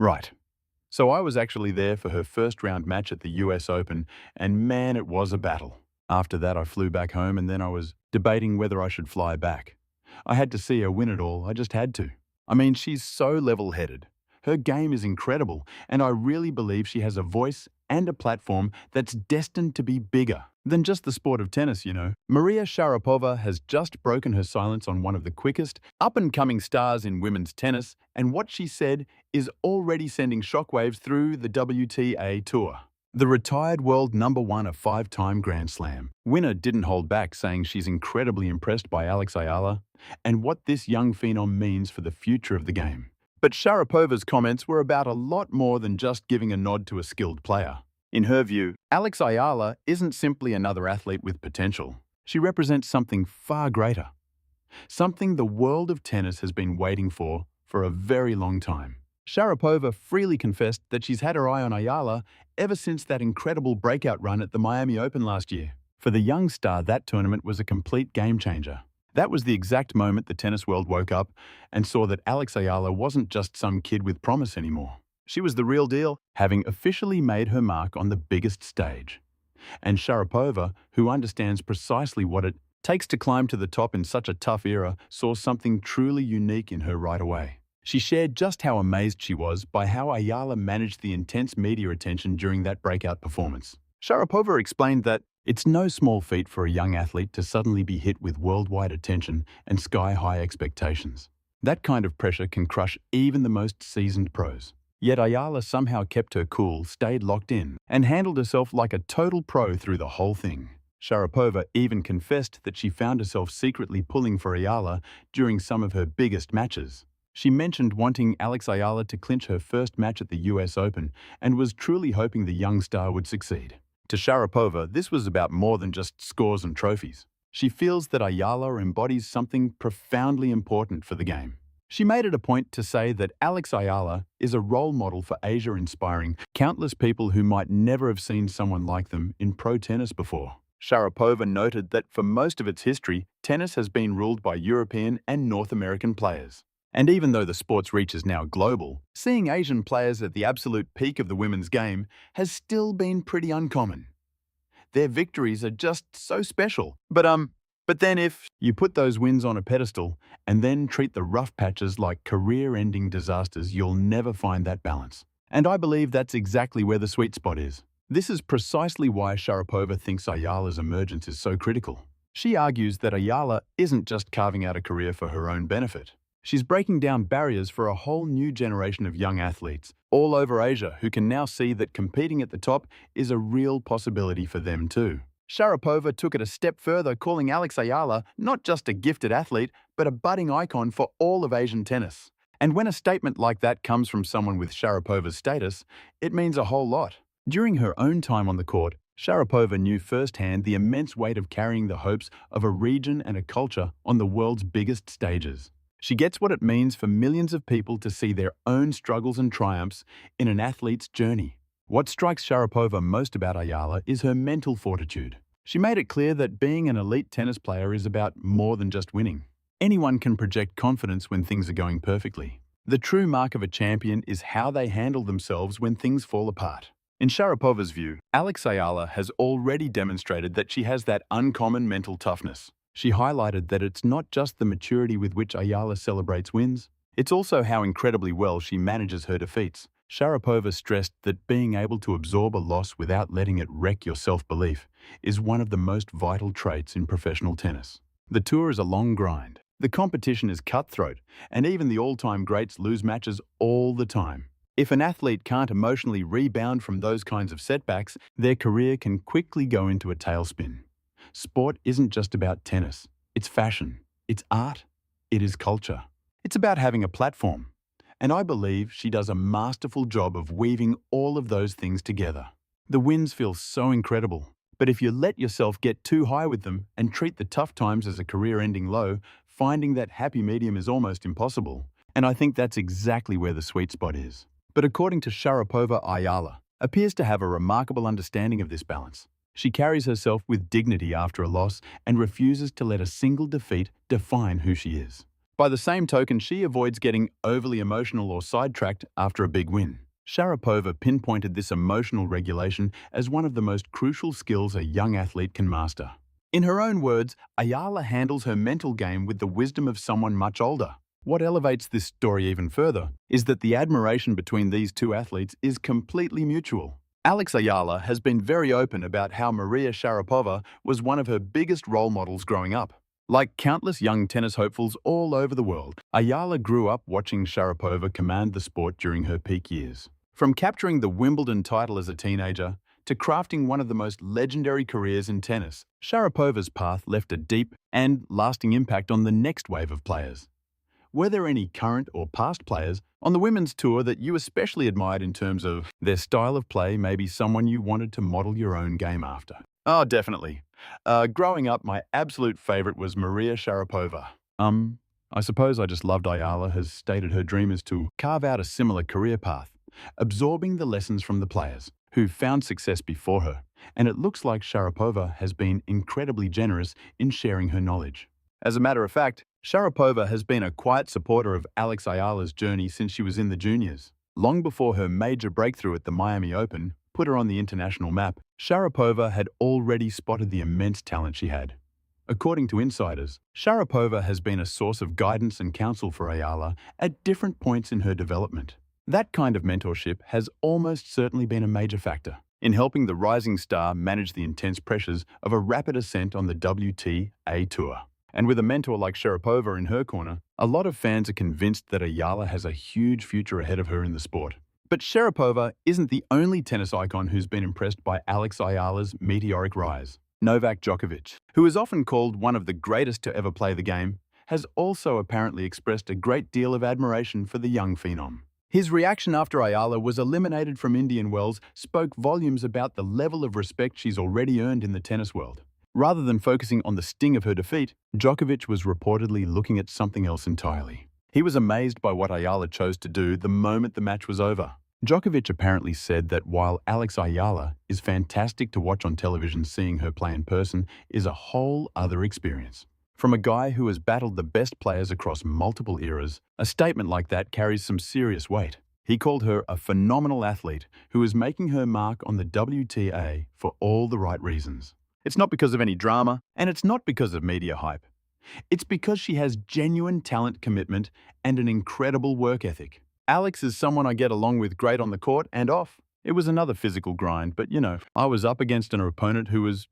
Right. So I was actually there for her first round match at the US Open, and man, it was a battle. After that, I flew back home and then I was debating whether I should fly back. I had to see her win it all, I just had to. I mean, she's so level-headed. Her game is incredible, and I really believe she has a voice and a platform that's destined to be bigger than just the sport of tennis, you know. Maria Sharapova has just broken her silence on one of the quickest, up-and-coming stars in women's tennis, and what she said is already sending shockwaves through the WTA Tour. The retired world number one, a five-time Grand Slam winner, didn't hold back, saying she's incredibly impressed by Alex Eala and what this young phenom means for the future of the game. But Sharapova's comments were about a lot more than just giving a nod to a skilled player. In her view, Alex Eala isn't simply another athlete with potential. She represents something far greater. Something the world of tennis has been waiting for a very long time. Sharapova freely confessed that she's had her eye on Eala ever since that incredible breakout run at the Miami Open last year. For the young star, that tournament was a complete game changer. That was the exact moment the tennis world woke up and saw that Alex Eala wasn't just some kid with promise anymore. She was the real deal, having officially made her mark on the biggest stage. And Sharapova, who understands precisely what it takes to climb to the top in such a tough era, saw something truly unique in her right away. She shared just how amazed she was by how Eala managed the intense media attention during that breakout performance. Sharapova explained that it's no small feat for a young athlete to suddenly be hit with worldwide attention and sky-high expectations. That kind of pressure can crush even the most seasoned pros. Yet Eala somehow kept her cool, stayed locked in, and handled herself like a total pro through the whole thing. Sharapova even confessed that she found herself secretly pulling for Eala during some of her biggest matches. She mentioned wanting Alex Eala to clinch her first match at the US Open and was truly hoping the young star would succeed. To Sharapova, this was about more than just scores and trophies. She feels that Eala embodies something profoundly important for the game. She made it a point to say that Alex Eala is a role model for Asia, inspiring countless people who might never have seen someone like them in pro tennis before. Sharapova noted that for most of its history, tennis has been ruled by European and North American players. And even though the sport's reach is now global, seeing Asian players at the absolute peak of the women's game has still been pretty uncommon. Their victories are just so special. But then if you put those wins on a pedestal and then treat the rough patches like career-ending disasters, you'll never find that balance. And I believe that's exactly where the sweet spot is. This is precisely why Sharapova thinks Eala's emergence is so critical. She argues that Eala isn't just carving out a career for her own benefit. She's breaking down barriers for a whole new generation of young athletes all over Asia who can now see that competing at the top is a real possibility for them too. Sharapova took it a step further, calling Alex Eala not just a gifted athlete, but a budding icon for all of Asian tennis. And when a statement like that comes from someone with Sharapova's status, it means a whole lot. During her own time on the court, Sharapova knew firsthand the immense weight of carrying the hopes of a region and a culture on the world's biggest stages. She gets what it means for millions of people to see their own struggles and triumphs in an athlete's journey. What strikes Sharapova most about Eala is her mental fortitude. She made it clear that being an elite tennis player is about more than just winning. Anyone can project confidence when things are going perfectly. The true mark of a champion is how they handle themselves when things fall apart. In Sharapova's view, Alex Eala has already demonstrated that she has that uncommon mental toughness. She highlighted that it's not just the maturity with which Eala celebrates wins, it's also how incredibly well she manages her defeats. Sharapova stressed that being able to absorb a loss without letting it wreck your self-belief is one of the most vital traits in professional tennis. The tour is a long grind. The competition is cutthroat, and even the all-time greats lose matches all the time. If an athlete can't emotionally rebound from those kinds of setbacks, their career can quickly go into a tailspin. Sport isn't just about tennis. It's fashion. It's art. It is culture. It's about having a platform. And I believe she does a masterful job of weaving all of those things together. The wins feel so incredible, but if you let yourself get too high with them and treat the tough times as a career-ending low, finding that happy medium is almost impossible. And I think that's exactly where the sweet spot is. But according to Sharapova, Eala appears to have a remarkable understanding of this balance. She carries herself with dignity after a loss and refuses to let a single defeat define who she is. By the same token, she avoids getting overly emotional or sidetracked after a big win. Sharapova pinpointed this emotional regulation as one of the most crucial skills a young athlete can master. In her own words, Eala handles her mental game with the wisdom of someone much older. What elevates this story even further is that the admiration between these two athletes is completely mutual. Alex Eala has been very open about how Maria Sharapova was one of her biggest role models growing up. Like countless young tennis hopefuls all over the world, Eala grew up watching Sharapova command the sport during her peak years. From capturing the Wimbledon title as a teenager to crafting one of the most legendary careers in tennis, Sharapova's path left a deep and lasting impact on the next wave of players. Were there any current or past players on the women's tour that you especially admired in terms of their style of play, maybe someone you wanted to model your own game after? Oh, definitely. Growing up, my absolute favorite was Maria Sharapova. I suppose I just loved Eala has stated her dream is to carve out a similar career path, absorbing the lessons from the players who found success before her, and it looks like Sharapova has been incredibly generous in sharing her knowledge. As a matter of fact, Sharapova has been a quiet supporter of Alex Eala's journey since she was in the juniors. Long before her major breakthrough at the Miami Open put her on the international map, Sharapova had already spotted the immense talent she had. According to insiders, Sharapova has been a source of guidance and counsel for Eala at different points in her development. That kind of mentorship has almost certainly been a major factor in helping the rising star manage the intense pressures of a rapid ascent on the WTA Tour. And with a mentor like Sharapova in her corner, a lot of fans are convinced that Eala has a huge future ahead of her in the sport. But Sharapova isn't the only tennis icon who's been impressed by Alex Eala's meteoric rise. Novak Djokovic, who is often called one of the greatest to ever play the game, has also apparently expressed a great deal of admiration for the young phenom. His reaction after Eala was eliminated from Indian Wells spoke volumes about the level of respect she's already earned in the tennis world. Rather than focusing on the sting of her defeat, Djokovic was reportedly looking at something else entirely. He was amazed by what Eala chose to do the moment the match was over. Djokovic apparently said that while Alex Eala is fantastic to watch on television, seeing her play in person is a whole other experience. From a guy who has battled the best players across multiple eras, a statement like that carries some serious weight. He called her a phenomenal athlete who is making her mark on the WTA for all the right reasons. It's not because of any drama, and it's not because of media hype. It's because she has genuine talent, commitment, and an incredible work ethic. Alex is someone I get along with great on the court and off. It was another physical grind, but I was up against an opponent who was,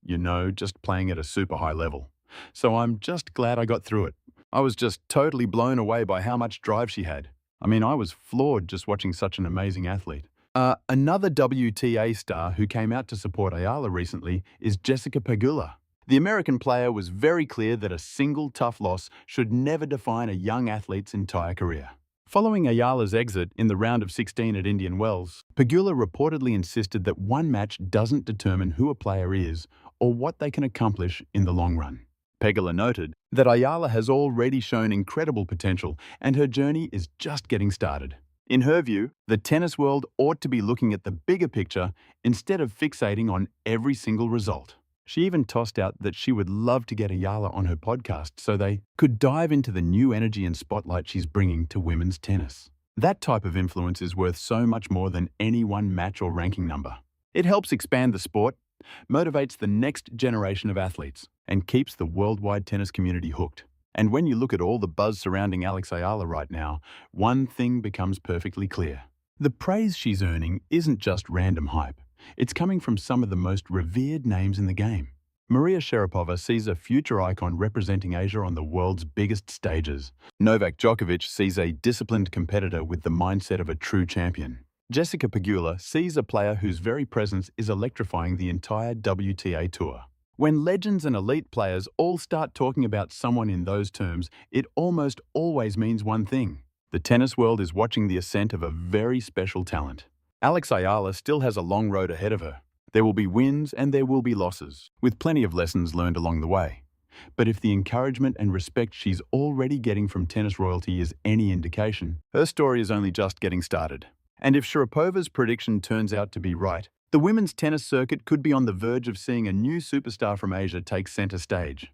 just playing at a super high level. So I'm just glad I got through it. I was just totally blown away by how much drive she had. I was floored just watching such an amazing athlete. Another WTA star who came out to support Eala recently is Jessica Pegula. The American player was very clear that a single tough loss should never define a young athlete's entire career. Following Ayala's exit in the round of 16 at Indian Wells, Pegula reportedly insisted that one match doesn't determine who a player is or what they can accomplish in the long run. Pegula noted that Eala has already shown incredible potential and her journey is just getting started. In her view, the tennis world ought to be looking at the bigger picture instead of fixating on every single result. She even tossed out that she would love to get Eala on her podcast so they could dive into the new energy and spotlight she's bringing to women's tennis. That type of influence is worth so much more than any one match or ranking number. It helps expand the sport, motivates the next generation of athletes, and keeps the worldwide tennis community hooked. And when you look at all the buzz surrounding Alex Eala right now, one thing becomes perfectly clear. The praise she's earning isn't just random hype. It's coming from some of the most revered names in the game. Maria Sharapova sees a future icon representing Asia on the world's biggest stages. Novak Djokovic sees a disciplined competitor with the mindset of a true champion. Jessica Pegula sees a player whose very presence is electrifying the entire WTA Tour. When legends and elite players all start talking about someone in those terms, it almost always means one thing. The tennis world is watching the ascent of a very special talent. Alex Eala still has a long road ahead of her. There will be wins and there will be losses, with plenty of lessons learned along the way. But if the encouragement and respect she's already getting from tennis royalty is any indication, her story is only just getting started. And if Sharapova's prediction turns out to be right, the women's tennis circuit could be on the verge of seeing a new superstar from Asia take center stage.